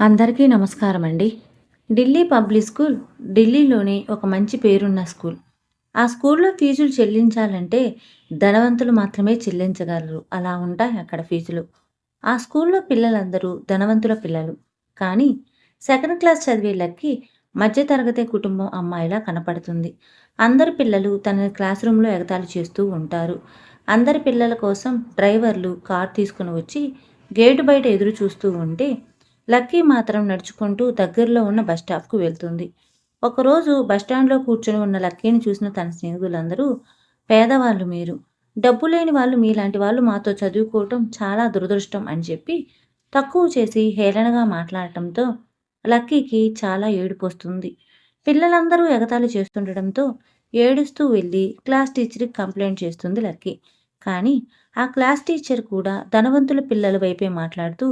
అందరికీ నమస్కారం అండి. ఢిల్లీ పబ్లిక్ స్కూల్ ఢిల్లీలోని ఒక మంచి పేరున్న స్కూల్. ఆ స్కూల్‌లో ఫీజులు చెల్లించాలంటే ధనవంతులు మాత్రమే చెల్లించగలరు. అలా ఉంటాయి అక్కడ ఫీజులు. ఆ స్కూల్‌లో పిల్లలందరూ ధనవంతుల పిల్లలు. కానీ సెకండ్ క్లాస్ చదివే లక్కీ మధ్య తరగతి కుటుంబం అమ్మాయిలా కనపడుతుంది. అందరి పిల్లలు తనని క్లాస్ రూమ్‌లో ఎగతాళి చేస్తూ ఉంటారు. అందరి పిల్లల కోసం డ్రైవర్లు కారు తీసుకొని వచ్చి గేటు బయట ఎదురు చూస్తూ ఉంటే లక్కీ మాత్రం నడుచుకుంటూ దగ్గరలో ఉన్న బస్ స్టాప్‌కు వెళ్తుంది. ఒకరోజు బస్టాండ్‌లో కూర్చొని ఉన్న లక్కీని చూసిన తన స్నేహితులందరూ, "పేదవాళ్ళు మీరు. డబ్బు లేని వాళ్ళు మీలాంటి వాళ్ళు మాతో చదువుకోవటం చాలా దురదృష్టం" అని చెప్పి తక్కువ చేసి హేళనగా మాట్లాడటంతో లక్కీకి చాలా ఏడుపొస్తుంది. పిల్లలందరూ ఎగతాళి చేస్తుండటంతో ఏడుస్తూ వెళ్లి క్లాస్ టీచర్‌కి కంప్లెయింట్ చేస్తుంది లక్కీ. కానీ ఆ క్లాస్ టీచర్ కూడా ధనవంతుల పిల్లల వైపే మాట్లాడుతూ,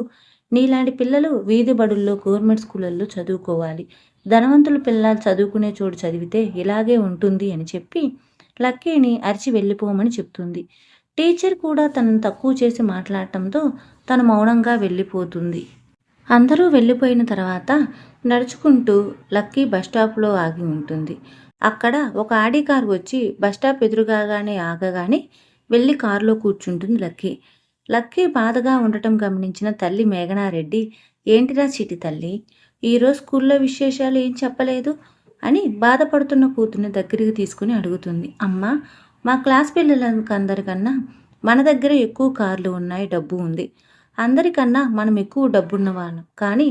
నీలాంటి పిల్లలు వీధి బడుల్లో గవర్నమెంట్ స్కూళ్ళల్లో చదువుకోవాలి. ధనవంతుల పిల్లలు చదువుకునే చోటు చదివితే ఇలాగే ఉంటుంది అని చెప్పి లక్కీని అరిచి వెళ్ళిపోమని చెప్తుంది. టీచర్ కూడా తనను తక్కువ చేసి మాట్లాడటంతో తను మౌనంగా వెళ్ళిపోతుంది. అందరూ వెళ్ళిపోయిన తర్వాత నడుచుకుంటూ లక్కీ బస్ స్టాప్‌లో ఆగి ఉంటుంది. అక్కడ ఒక ఆడి కారు వచ్చి బస్ స్టాప్ ఎదురుగానే ఆగగానే వెళ్లి కారులో కూర్చుంటుంది లక్కీ. లక్కీ బాధగా ఉండటం గమనించిన తల్లి మేఘనారెడ్డి, "ఏంటిరా చిట్టి తల్లి, ఈరోజు స్కూల్లో విశేషాలు ఏం చెప్పలేదు?" అని బాధపడుతున్న కూతుర్ని దగ్గరికి తీసుకుని అడుగుతుంది. "అమ్మా, మా క్లాస్ పిల్లలకందరికన్నా మన దగ్గర ఎక్కువ కార్లు ఉన్నాయి, డబ్బు ఉంది. అందరికన్నా మనం ఎక్కువ డబ్బున్నవాళ్ళం. కానీ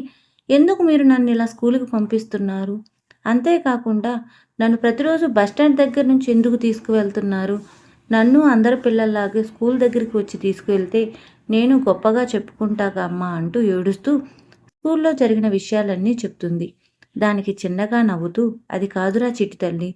ఎందుకు మీరు నన్ను ఇలా స్కూలుకి పంపిస్తున్నారు? అంతేకాకుండా నన్ను ప్రతిరోజు బస్టాండ్ దగ్గర నుంచి ఎందుకు తీసుకువెళ్తున్నారు? నన్ను అందరి పిల్లల్లాగే స్కూల్ దగ్గరికి వచ్చి తీసుకువెళ్తే నేను గొప్పగా చెప్పుకుంటాగా అమ్మా" అంటూ ఏడుస్తూ స్కూల్లో జరిగిన విషయాలన్నీ చెప్తుంది. దానికి చిన్నగా నవ్వుతూ, "అది కాదురా చిట్టి తల్లి,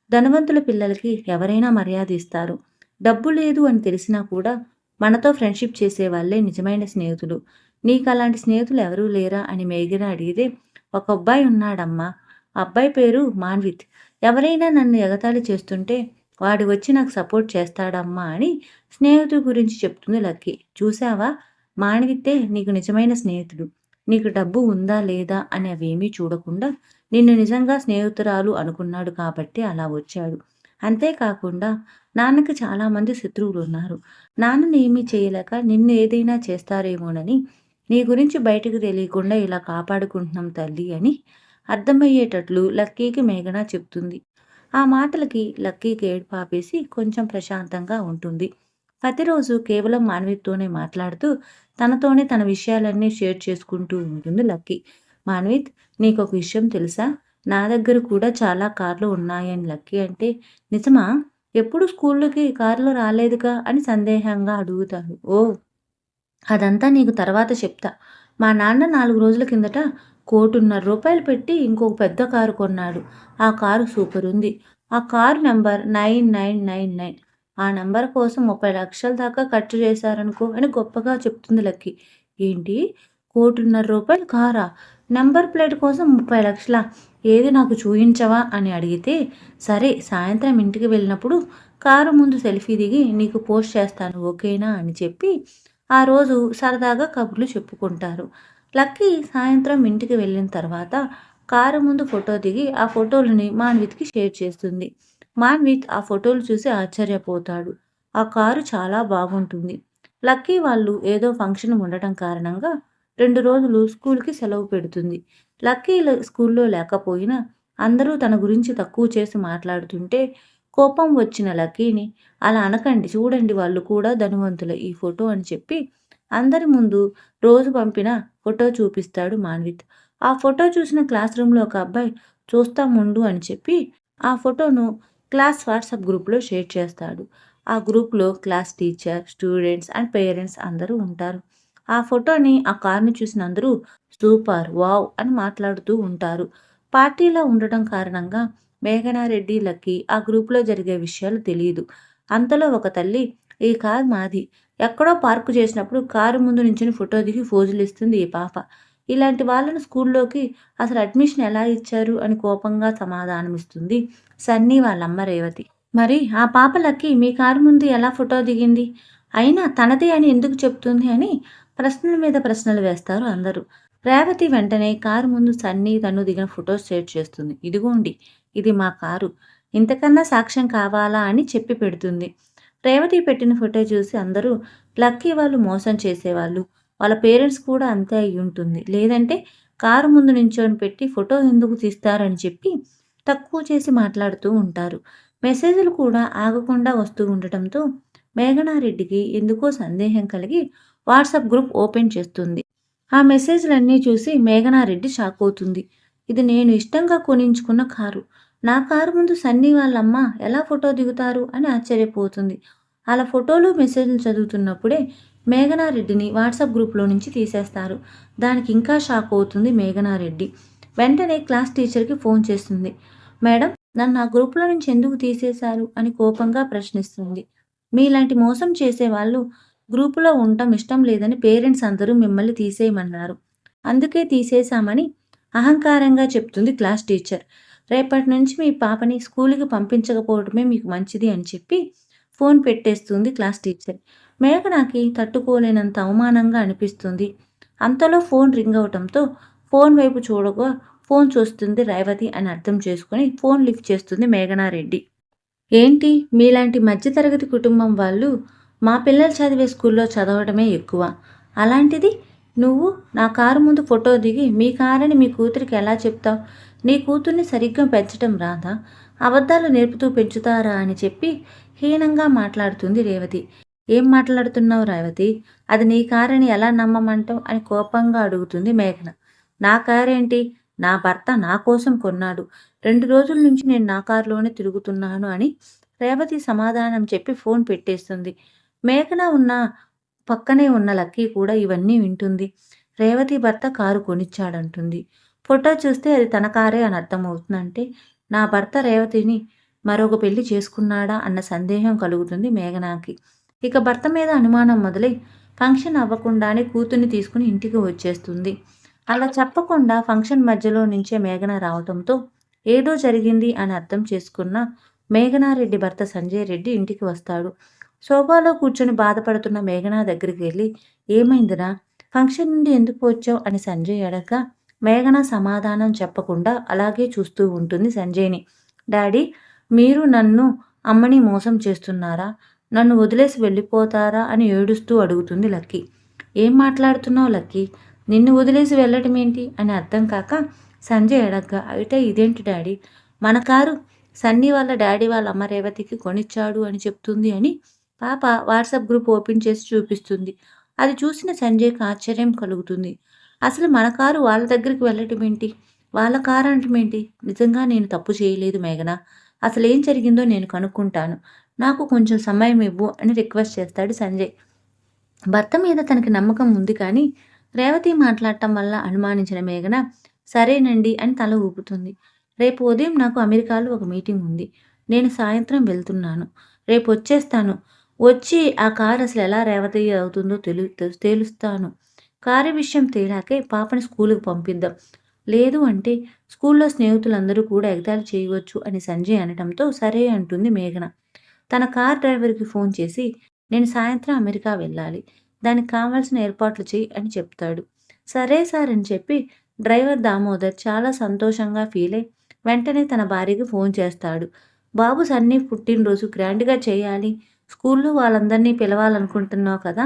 ధనవంతుల పిల్లలకి ఎవరైనా మర్యాద ఇస్తారు. డబ్బు లేదు అని తెలిసినా కూడా మనతో ఫ్రెండ్‌షిప్ చేసేవాళ్ళే నిజమైన స్నేహితులు. నీకలాంటి స్నేహితులు ఎవరూ లేరా?" అని మేఘన అడిగితే, "ఒక అబ్బాయి ఉన్నాడమ్మా. ఆ అబ్బాయి పేరు మాన్విత్. ఎవరైనా నన్ను ఎగతాళి చేస్తుంటే వాడు వచ్చి నాకు సపోర్ట్ చేస్తాడమ్మా" అని స్నేహితుడి గురించి చెప్తుంది లక్కీ. "చూసావా, మాన్వితే నీకు నిజమైన స్నేహితుడు. నీకు డబ్బు ఉందా లేదా అని అవేమీ చూడకుండా నిన్ను నిజంగా స్నేహితురాలు అనుకున్నాడు కాబట్టి అలా వచ్చాడు. అంతేకాకుండా నాన్నకి చాలామంది శత్రువులున్నారు. నాన్నని ఏమీ చేయలేక నిన్ను ఏదైనా చేస్తారేమోనని నీ గురించి బయటకు తెలియకుండా ఇలా కాపాడుకుంటున్నాం తల్లి" అని అర్థమయ్యేటట్లు లక్కీకి మేఘన చెప్తుంది. ఆ మాటలకి లక్కీకి ఏడుపాపేసి కొంచెం ప్రశాంతంగా ఉంటుంది. ప్రతిరోజు కేవలం మాన్విత్‌తోనే మాట్లాడుతూ తనతోనే తన విషయాలన్నీ షేర్ చేసుకుంటూ ఉంటుంది లక్కీ. "మాన్విత్, నీకొక విషయం తెలుసా? నా దగ్గర కూడా చాలా కార్లు ఉన్నాయని" లక్కీ అంటే, "నిజమా? ఎప్పుడు స్కూలుకి కారులో రాలేదుగా" అని సందేహంగా అడుగుతాడు. "ఓహ్! అదంతా నీకు తర్వాత చెప్తా. మా నాన్న 4 రోజుల కిందట రూ. 1,50,00,000 పెట్టి ఇంకొక పెద్ద కారు కొన్నాడు. ఆ కారు సూపరుంది. ఆ కారు నంబర్ 9999. ఆ నంబర్ కోసం 30,00,000 దాకా ఖర్చు చేశారనుకో" అని గొప్పగా చెప్తుంది లక్కీ. "ఏంటి? రూ. 1,50,00,000 కారా? నంబర్ ప్లేట్ కోసం 30,00,000? ఏది నాకు చూయించవా" అని అడిగితే, "సరే, సాయంత్రం ఇంటికి వెళ్ళినప్పుడు కారు ముందు సెల్ఫీ దిగి నీకు పోస్ట్ చేస్తాను, ఓకేనా" అని చెప్పి ఆ రోజు సరదాగా కబుర్లు చెప్పుకుంటారు. లక్కీ సాయంత్రం ఇంటికి వెళ్ళిన తర్వాత కారు ముందు ఫోటో దిగి ఆ ఫోటోలని మాన్విత్‌కి షేర్ చేస్తుంది. మాన్విత్ ఆ ఫోటోలు చూసి ఆశ్చర్యపోతాడు. ఆ కారు చాలా బాగుంటుంది. లక్కీ వాళ్ళు ఏదో ఫంక్షన్ ఉండటం కారణంగా 2 రోజులు స్కూల్‌కి సెలవు పెడుతుంది. లక్కీ స్కూల్‌లో లేకపోయినా అందరూ తన గురించి తక్కువ చేసి మాట్లాడుతుంటే కోపం వచ్చిన లక్కీని, "అలా అనకండి, చూడండి వాళ్ళు కూడా ధనవంతులే ఈ ఫోటో" అని చెప్పి అందరి ముందు రోజు పంపిన ఫోటో చూపిస్తాడు మాన్విత్. ఆ ఫోటో చూసిన క్లాస్ రూమ్‌లో ఒక అబ్బాయి, "చూస్తాముండు" అని చెప్పి ఆ ఫోటోను క్లాస్ వాట్సాప్ గ్రూప్‌లో షేర్ చేస్తాడు. ఆ గ్రూప్‌లో class teacher, students and parents అందరూ ఉంటారు. ఆ ఫోటోని, ఆ కార్‌ని చూసిన అందరూ "సూపర్! వావ్!" అని మాట్లాడుతూ ఉంటారు. పార్టీలో ఉండటం కారణంగా మేఘనారెడ్డిలకి ఆ గ్రూప్‌లో జరిగే విషయాలు తెలీదు. అంతలో ఒక తల్లి, "ఈ కారు మాది. ఎక్కడో పార్కు చేసినప్పుడు కారు ముందు నించొని ఫోటో దిగి ఫోజులిస్తుంది ఈ పాప. ఇలాంటి వాళ్ళని స్కూల్లోకి అసలు అడ్మిషన్ ఎలా ఇచ్చారు" అని కోపంగా సమాధానమిస్తుంది సన్నీ వాళ్ళమ్మ రేవతి. "మరి ఆ పాప లక్కీ మీ కారు ముందు ఎలా ఫోటో దిగింది? అయినా తనదే అని ఎందుకు చెప్తుంది" అని ప్రశ్నల మీద ప్రశ్నలు వేస్తారు అందరూ. రేవతి వెంటనే కారు ముందు సన్నీ తను దిగిన ఫోటోస్ షేర్ చేస్తుంది. ఇదిగోండి, ఇది మా కారు. ఇంతకన్నా సాక్ష్యం కావాలా అని చెప్పి పెడుతుంది. రేవతి పెట్టిన ఫోటో చూసి అందరూ లక్కీ వాళ్ళు మోసం చేసేవాళ్ళు. వాళ్ళ పేరెంట్స్ కూడా అంతే అయి ఉంటుంది. లేదంటే కారు ముందు నించొని పెట్టి ఫోటో ఎందుకు తీస్తారని చెప్పి తక్కువ చేసి మాట్లాడుతూ ఉంటారు. మెసేజ్‌లు కూడా ఆగకుండా వస్తూ ఉండటంతో మేఘనారెడ్డికి ఎందుకో సందేహం కలిగి వాట్సాప్ గ్రూప్ ఓపెన్ చేస్తుంది. ఆ మెసేజ్‌లన్నీ చూసి మేఘనారెడ్డి షాకవుతుంది. ఇది నేను ఇష్టంగా కొనించుకున్న కారు. నా కారు ముందు సన్నీ వాళ్ళమ్మ ఎలా ఫోటో దిగుతారు అని ఆశ్చర్యపోతుంది. అలా ఫోటోలు, మెసేజ్‌లు చదువుతున్నప్పుడే మేఘనారెడ్డిని వాట్సాప్ గ్రూప్‌లో నుంచి తీసేస్తారు. దానికి ఇంకా షాకవుతుంది మేఘనారెడ్డి. వెంటనే క్లాస్ టీచర్‌కి ఫోన్ చేస్తుంది. మేడం, నన్ను ఆ గ్రూప్‌లో నుంచి ఎందుకు తీసేశారు అని కోపంగా ప్రశ్నిస్తుంది. మీలాంటి మోసం చేసేవాళ్ళు గ్రూపులో ఉండటం ఇష్టం లేదని పేరెంట్స్ అందరూ మిమ్మల్ని తీసేయమన్నారు. అందుకే తీసేశామని అహంకారంగా చెప్తుంది క్లాస్ టీచర్. రేపటి నుంచి మీ పాపని స్కూలుకి పంపించకపోవడమే మీకు మంచిది అని చెప్పి ఫోన్ పెట్టేస్తుంది క్లాస్ టీచర్. మేఘనాకి తట్టుకోలేనంత అవమానంగా అనిపిస్తుంది. అంతలో ఫోన్ రింగ్ అవటంతో ఫోన్ వైపు చూడగా ఫోన్ చూస్తుంది రేవతి అని అర్థం చేసుకొని ఫోన్ లిఫ్ట్ చేస్తుంది మేఘనారెడ్డి. ఏంటి, మీలాంటి మధ్యతరగతి కుటుంబం వాళ్ళు మా పిల్లలు చదివే స్కూల్లో చదవడమే ఎక్కువ. అలాంటిది నువ్వు నా కారు ముందు ఫోటో దిగి మీ కారని మీ కూతురికి ఎలా చెప్తావు? నీ కూతుర్ని సరిగ్గా పెంచటం రాదా? అబద్ధాలు నేర్పుతూ పెంచుతారా అని చెప్పి హీనంగా మాట్లాడుతుంది రేవతి. ఏం మాట్లాడుతున్నావు రేవతి? అది నీ కారని ఎలా నమ్మమంటావు అని కోపంగా అడుగుతుంది మేఘన. నా కారేంటి? నా భర్త నా కోసం కొన్నాడు. 2 రోజుల నుంచి నేను నా కారులోనే తిరుగుతున్నాను అని రేవతి సమాధానం చెప్పి ఫోన్ పెట్టేస్తుంది. మేఘన పక్కనే ఉన్న లక్కీ కూడా ఇవన్నీ వింటుంది. రేవతి భర్త కారు కొనిచ్చాడంటుంది. ఫోటో చూస్తే అది తన కారే అని అర్థమవుతుందంటే నా భర్త రేవతిని మరొక పెళ్లి చేసుకున్నాడా అన్న సందేహం కలుగుతుంది మేఘనాకి. ఇక భర్త మీద అనుమానం మొదలై ఫంక్షన్ అవ్వకుండానే కూతుర్ని తీసుకుని ఇంటికి వచ్చేస్తుంది. అలా చెప్పకుండా ఫంక్షన్ మధ్యలో నుంచే మేఘన రావటంతో ఏదో జరిగింది అని అర్థం చేసుకున్న మేఘనారెడ్డి భర్త సంజయ్ రెడ్డి ఇంటికి వస్తాడు. సోఫాలో కూర్చొని బాధపడుతున్న మేఘన దగ్గరికి వెళ్ళి, ఏమైందిరా, ఫంక్షన్ నుండి ఎందుకు వచ్చావు అని సంజయ్ అడగగా మేఘన సమాధానం చెప్పకుండా అలాగే చూస్తూ ఉంటుంది సంజయ్ని. డాడీ, మీరు నన్ను అమ్మని మోసం చేస్తున్నారా? నన్ను వదిలేసి వెళ్ళిపోతారా అని ఏడుస్తూ అడుగుతుంది లక్కీ. ఏం మాట్లాడుతున్నావు లక్కీ? నిన్ను వదిలేసి వెళ్ళటం ఏంటి అని అర్థం కాక సంజయ్ అడగ్గా, అయితే ఇదేంటి డాడీ, మన కారు సన్నీ వాళ్ళ డాడీ వాళ్ళ అమ్మ రేవతికి కొనిచ్చాడు అని చెప్తుంది అని పాప వాట్సాప్ గ్రూప్ ఓపెన్ చేసి చూపిస్తుంది. అది చూసిన సంజయ్కి ఆశ్చర్యం కలుగుతుంది. అసలు మన కారు వాళ్ళ దగ్గరికి వెళ్ళటం ఏంటి, వాళ్ళ కారు అనటం ఏంటి? నిజంగా నేను తప్పు చేయలేదు మేఘన. అసలు ఏం జరిగిందో నేను కనుక్కుంటాను. నాకు కొంచెం సమయం ఇవ్వు అని రిక్వెస్ట్ చేస్తాడు సంజయ్. భర్త మీద తనకి నమ్మకం ఉంది కానీ రేవతి మాట్లాడటం వల్ల అనుమానించిన మేఘన సరేనండి అని తల ఊపుతుంది. రేపు ఉదయం నాకు అమెరికాలో ఒక మీటింగ్ ఉంది. నేను సాయంత్రం వెళ్తున్నాను. రేపు వచ్చేస్తాను. వచ్చి ఆ కారు అసలు ఎలా రేవతి అవుతుందో తేలుస్తాను. కారు విషయం తేలాకే పాపని స్కూలుకి పంపిద్దాం. లేదు అంటే స్కూల్లో స్నేహితులందరూ కూడా ఎగతాళి చేయవచ్చు అని సంజయ్ అనటంతో సరే అంటుంది మేఘన. తన కార్ డ్రైవర్కి ఫోన్ చేసి నేను సాయంత్రం అమెరికా వెళ్ళాలి. దానికి కావాల్సిన ఏర్పాట్లు చెయ్యి అని చెప్తాడు. సరే సార్ అని చెప్పి డ్రైవర్ దామోదర్ చాలా సంతోషంగా ఫీల్ అయి వెంటనే తన భార్యకి ఫోన్ చేస్తాడు. బాబు సన్నీ పుట్టినరోజు గ్రాండ్గా చేయాలి. స్కూల్లో వాళ్ళందరినీ పిలవాలనుకుంటున్నావు కదా.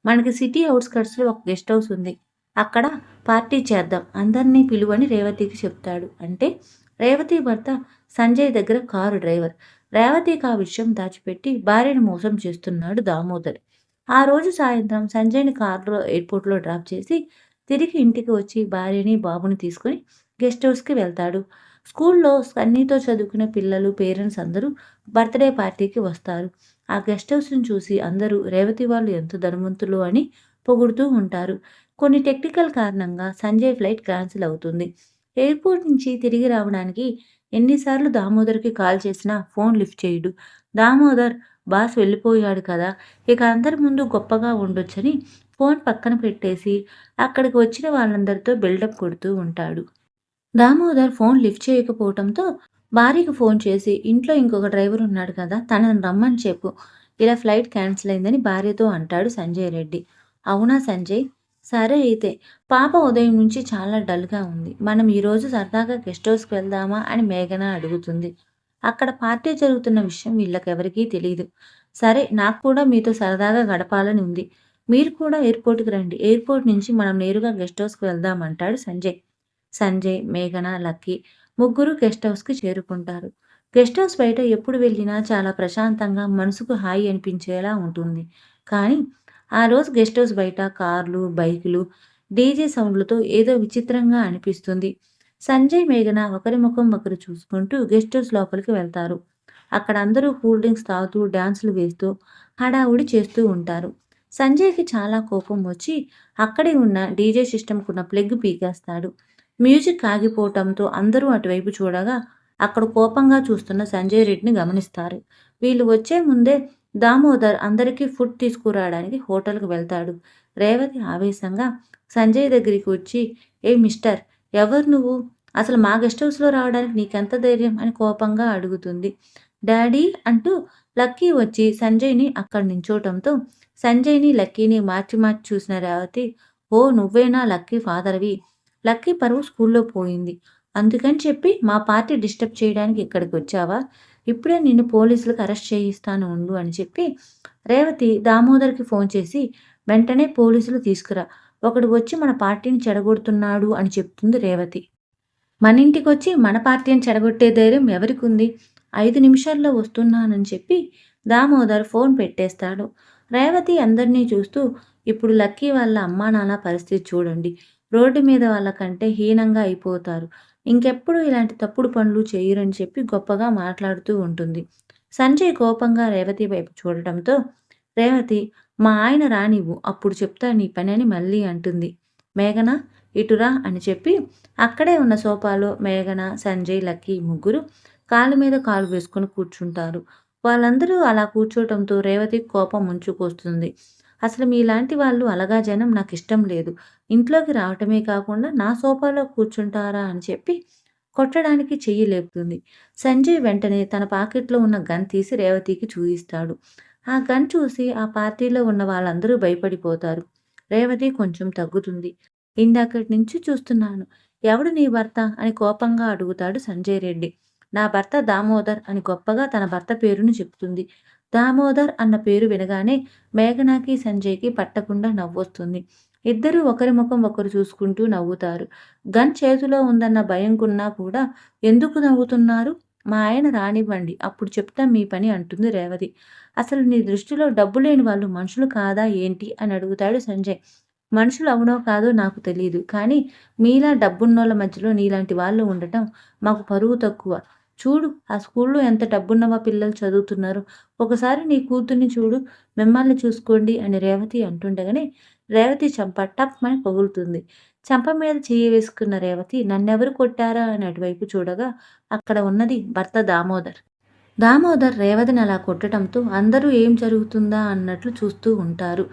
మనకి సిటీ అవుట్స్కట్స్లో ఒక గెస్ట్ హౌస్ ఉంది. అక్కడ పార్టీ చేద్దాం. అందరినీ పిలువని రేవతికి చెప్తాడు. అంటే రేవతి భర్త సంజయ్ దగ్గర కారు డ్రైవర్. రేవతికి ఆ విషయం దాచిపెట్టి భార్యను మోసం చేస్తున్నాడు దామోదర్. ఆ రోజు సాయంత్రం సంజయ్ని కారులో ఎయిర్పోర్ట్లో డ్రాప్ చేసి తిరిగి ఇంటికి వచ్చి భార్యని బాబుని తీసుకుని గెస్ట్ హౌస్కి వెళ్తాడు. స్కూల్లో సన్నీతో చదువుకునే పిల్లలు, పేరెంట్స్ అందరూ బర్త్డే పార్టీకి వస్తారు. ఆ గెస్ట్ హౌస్ని చూసి అందరూ రేవతి వాళ్ళు ఎంత ధనవంతులు అని పొగుడుతూ ఉంటారు. కొన్ని టెక్నికల్ కారణంగా సంజయ్ ఫ్లైట్ క్యాన్సిల్ అవుతుంది. ఎయిర్పోర్ట్ నుంచి తిరిగి రావడానికి ఎన్నిసార్లు దామోదర్కి కాల్ చేసినా ఫోన్ లిఫ్ట్ చేయడు. దామోదర్ బాస్ వెళ్ళిపోయాడు కదా, ఇక అందరి ముందు గొప్పగా ఉండొచ్చని ఫోన్ పక్కన పెట్టేసి అక్కడికి వచ్చిన వాళ్ళందరితో బిల్డప్ కొడుతూ ఉంటాడు. దామోదర్ ఫోన్ లిఫ్ట్ చేయకపోవటంతో భార్యకి ఫోన్ చేసి ఇంట్లో ఇంకొక డ్రైవర్ ఉన్నాడు కదా, తనని రమ్మని చెప్పు, ఇలా ఫ్లైట్ క్యాన్సిల్ అయిందని భార్యతో అంటాడు సంజయ్ రెడ్డి. అవునా సంజయ్, సరే అయితే. పాప ఉదయం నుంచి చాలా డల్‌గా ఉంది. మనం ఈరోజు సరదాగా గెస్ట్ హౌస్‌కి వెళ్దామా అని మేఘన అడుగుతుంది. అక్కడ పార్టీ జరుగుతున్న విషయం వీళ్ళకెవరికీ తెలీదు. సరే నాకు కూడా మీతో సరదాగా గడపాలని ఉంది. మీరు కూడా ఎయిర్‌పోర్ట్‌కి రండి. ఎయిర్‌పోర్ట్ నుంచి మనం నేరుగా గెస్ట్ హౌస్‌కి వెళ్దాం అంటాడు సంజయ్. సంజయ్, మేఘన, లక్కీ ముగ్గురు గెస్ట్ హౌస్‌కి చేరుకుంటారు. గెస్ట్ హౌస్ బయట ఎప్పుడు వెళ్ళినా చాలా ప్రశాంతంగా, మనసుకు హాయి అనిపించేలా ఉంటుంది. కానీ ఆ రోజు గెస్ట్ హౌస్ బయట కార్లు, బైకులు, డీజే సౌండ్‌లతో ఏదో విచిత్రంగా అనిపిస్తుంది. సంజయ్, మేఘన ఒకరి ముఖం ఒకరు చూసుకుంటూ గెస్ట్ హౌస్ లోపలికి వెళ్తారు. అక్కడ అందరూ కూల్ డ్రింక్స్ తాగుతూ, డాన్సులు వేస్తూ, హడావుడి చేస్తూ ఉంటారు. సంజయ్‌కి చాలా కోపం వచ్చి అక్కడే ఉన్న డీజే సిస్టమ్‌కున్న ప్లగ్ పీకేస్తాడు. మ్యూజిక్ ఆగిపోవటంతో అందరూ అటువైపు చూడగా అక్కడ కోపంగా చూస్తున్న సంజయ్ రెడ్డిని గమనిస్తారు. వీళ్ళు వచ్చే ముందే దామోదర్ అందరికీ ఫుడ్ తీసుకురావడానికి హోటల్‌కి వెళ్తాడు. రేవతి ఆవేశంగా సంజయ్ దగ్గరికి వచ్చి, "ఏ మిస్టర్, ఎవరు నువ్వు? అసలు మా గెస్ట్ హౌస్‌లో రావడానికి నీకెంత ధైర్యం?" అని కోపంగా అడుగుతుంది. డాడీ అంటూ లక్కీ వచ్చి సంజయ్‌ని అక్కడ నించోవటంతో సంజయ్‌ని, లక్కీని మార్చి మార్చి చూసిన రేవతి, "ఓహ్! నువ్వేనా లక్కీ ఫాదర్‌వి? లక్కీ పరువు స్కూల్లో పోయింది. అందుకని చెప్పి మా పార్టీ డిస్టర్బ్ చేయడానికి ఇక్కడికొచ్చావా? ఇప్పుడే నిన్ను పోలీసులకు అరెస్ట్ చేయిస్తాను ఉండు" అని చెప్పి రేవతి దామోదర్‌కి ఫోన్ చేసి, "వెంటనే పోలీసులు తీసుకురా. ఒకడు వచ్చి మన పార్టీని చెడగొడుతున్నాడు" అని చెప్తుంది రేవతి. మనింటికొచ్చి మన పార్టీని చెడగొట్టే ధైర్యం ఎవరికుంది? 5 నిమిషాల్లో వస్తున్నానని చెప్పి దామోదర్ ఫోన్ పెట్టేస్తాడు. రేవతి అందరినీ చూస్తూ, ఇప్పుడు లక్కీ వాళ్ళ అమ్మా నాన్న పరిస్థితి చూడండి. రోడ్డు మీద వాళ్ళకంటే హీనంగా అయిపోతారు. ఇంకెప్పుడు ఇలాంటి తప్పుడు పనులు చెయ్యరని చెప్పి గొప్పగా మాట్లాడుతూ ఉంటుంది. సంజయ్ కోపంగా రేవతి వైపు చూడటంతో, రేవతి, మా ఆయన రానివ్వు అప్పుడు చెప్తా నీ పని అని మళ్ళీ అంటుంది. మేఘన, ఇటురా అని చెప్పి అక్కడే ఉన్న సోఫాలో మేఘన, సంజయ్, లక్కీ ముగ్గురు కాలు మీద కాలు వేసుకొని కూర్చుంటారు. వాళ్ళందరూ అలా కూర్చోవటంతో రేవతికి కోపం ముంచుకొస్తుంది. అసలు మీలాంటి వాళ్ళు అలగా జనం నాకిష్టం లేదు. ఇంట్లోకి రావటమే కాకుండా నా సోఫాలో కూర్చుంటారా అని చెప్పి కొట్టడానికి చెయ్యి లేపుతుంది. సంజయ్ వెంటనే తన పాకెట్‌లో ఉన్న గన్ తీసి రేవతికి చూయిస్తాడు. ఆ గన్ చూసి ఆ పార్టీలో ఉన్న వాళ్ళందరూ భయపడిపోతారు. రేవతి కొంచెం తగ్గుతుంది. ఇందాకటి నుంచి చూస్తున్నాను. ఎవడు నీ భర్త? అని కోపంగా అడుగుతాడు సంజయ్ రెడ్డి. నా భర్త దామోదర్ అని గొప్పగా తన భర్త పేరును చెప్తుంది. దామోదర్ అన్న పేరు వినగానే మేఘనాకి, సంజయ్‌కి పట్టకుండా నవ్వొస్తుంది. ఇద్దరూ ఒకరి ముఖం ఒకరు చూసుకుంటూ నవ్వుతారు. గన్ చేతిలో ఉందన్న భయంకున్నా కూడా ఎందుకు నవ్వుతున్నారు? మా ఆయన రానివ్వండి. అప్పుడు చెప్తాం మీ పని అంటుంది రేవతి. అసలు నీ దృష్టిలో డబ్బు లేని వాళ్ళు మనుషులు కాదా ఏంటి? అని అడుగుతాడు సంజయ్. మనుషులు అవునో కాదో నాకు తెలీదు. కానీ మీలా డబ్బున్నోళ్ళ మధ్యలో నీలాంటి వాళ్ళు ఉండటం మాకు పరువు తక్కువ. చూడు ఆ స్కూల్లో ఎంత డబ్బున్నవ పిల్లలు చదువుతున్నారు. ఒకసారి నీ కూతుర్ని చూడు, మిమ్మల్ని చూసుకోండి అని రేవతి అంటుండగానే రేవతి చెంప టప్‌మని పగులుతుంది. చెంప మీద చెయ్యి వేసుకున్న రేవతి నన్నెవరు కొట్టారా అని అటువైపు చూడగా అక్కడ ఉన్నది భర్త దామోదర్. దామోదర్ రేవతిని అలా కొట్టటంతో అందరూ ఏం జరుగుతుందా అన్నట్లు చూస్తూ ఉంటారు.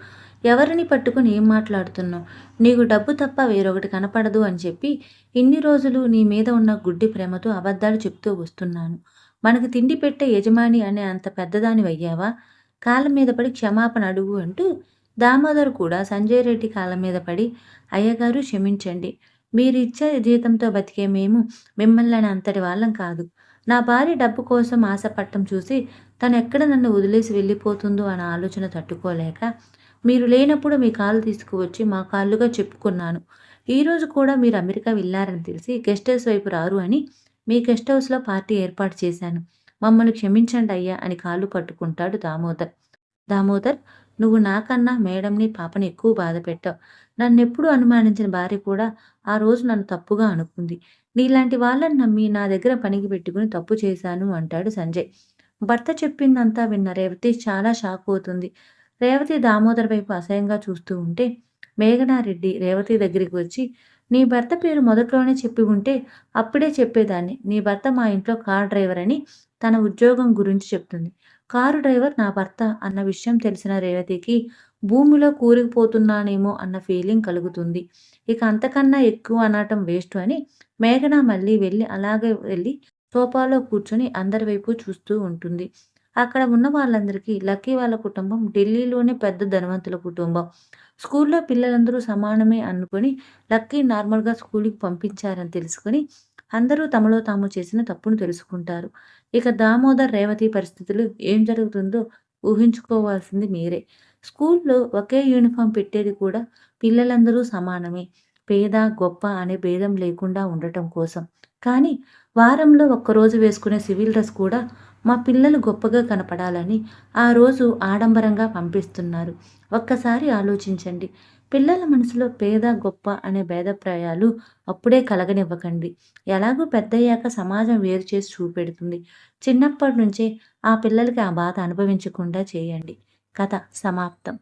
ఎవరిని పట్టుకొని ఏం మాట్లాడుతున్నావు? నీకు డబ్బు తప్ప వేరొకటి కనపడదు అని చెప్పి ఇన్ని రోజులు నీ మీద ఉన్న గుడ్డి ప్రేమతో అబద్ధాలు చెప్తూ వస్తున్నాను. మనకు తిండి పెట్టే యజమాని అనే అంత పెద్దదానివయ్యావా? కాళ్ళ మీద పడి క్షమాపణ అడుగు అంటూ దామోదర్ కూడా సంజయ్ రెడ్డి కాళ్ళ మీద పడి, అయ్యగారు క్షమించండి. మీరిచ్చే జీతంతో బతికే మేము మిమ్మల్ని అంతటి వాళ్ళం కాదు. నా భార్య డబ్బు కోసం ఆశపడటం చూసి తనెక్కడ నన్ను వదిలేసి వెళ్ళిపోతుందో అన్న ఆలోచన తట్టుకోలేక, మీరు లేనప్పుడు మీ కాళ్ళు తీసుకువచ్చి మా కాళ్ళుగా చెప్పుకున్నాను. ఈరోజు కూడా మీరు అమెరికా వెళ్లారని తెలిసి గెస్ట్ హౌస్ వైపు రారు అని మీ గెస్ట్ హౌస్‌లో పార్టీ ఏర్పాటు చేశాను. మమ్మల్ని క్షమించండి అయ్యా అని కాళ్ళు పట్టుకుంటాడు దామోదర్. దామోదర్, నువ్వు నాకన్నా మేడంని, పాపని ఎక్కువ బాధపెట్టావు. నన్నెప్పుడూ అనుమానించిన భార్య కూడా ఆ రోజు నన్ను తప్పుగా అనుకుంది. నీలాంటి వాళ్ళని నమ్మి నా దగ్గర పనికి పెట్టుకుని తప్పు చేశాను అంటాడు సంజయ్. భర్త చెప్పిందంతా విన్న రేవతి చాలా షాక్ అవుతుంది. రేవతి దామోదర్ వైపు అసహ్యంగా చూస్తూ ఉంటే మేఘనారెడ్డి రేవతి దగ్గరికి వచ్చి, నీ భర్త పేరు మొదట్లోనే చెప్పి ఉంటే అప్పుడే చెప్పేదాన్ని. నీ భర్త మా ఇంట్లో కార్ డ్రైవర్ అని తన ఉద్యోగం గురించి చెప్తుంది. కారు డ్రైవర్ నా భర్త అన్న విషయం తెలిసిన రేవతికి భూమిలో కూరుకుపోతున్నానేమో అన్న ఫీలింగ్ కలుగుతుంది. ఇక అంతకన్నా ఎక్కువ అనటం వేస్ట్ అని మేఘన మళ్ళీ అలాగే వెళ్ళి సోఫాలో కూర్చొని అందరి వైపు చూస్తూ ఉంటుంది. అక్కడ ఉన్న వాళ్ళందరికీ లక్కీ వాళ్ళ కుటుంబం ఢిల్లీలోనే పెద్ద ధనవంతుల కుటుంబం. స్కూల్లో పిల్లలందరూ సమానమే అనుకుని లక్కీ నార్మల్‌గా స్కూలుకి పంపించారని తెలుసుకొని అందరూ తమలో తాము చేసిన తప్పును తెలుసుకుంటారు. ఇక దామోదర్, రేవతి పరిస్థితులు ఏం జరుగుతుందో ఊహించుకోవాల్సింది మీరే. స్కూల్లో ఒకే యూనిఫార్మ్ పెట్టేది కూడా పిల్లలందరూ సమానమే. పేద, గొప్ప అనే భేదం లేకుండా ఉండటం కోసం. కానీ వారంలో ఒక్కరోజు వేసుకునే సివిల్ డ్రెస్ కూడా మా పిల్లలు గొప్పగా కనపడాలని ఆ రోజు ఆడంబరంగా పంపిస్తున్నారు. ఒక్కసారి ఆలోచించండి. పిల్లల మనసులో పేద, గొప్ప అనే భేదప్రాయాలు అప్పుడే కలగనివ్వకండి. ఎలాగో పెద్దయ్యాక సమాజం వేరు చేసి చూపెడుతుంది. చిన్నప్పటి నుంచే ఆ పిల్లలకి ఆ బాధ అనుభవించకుండా చేయండి. కథ సమాప్తం.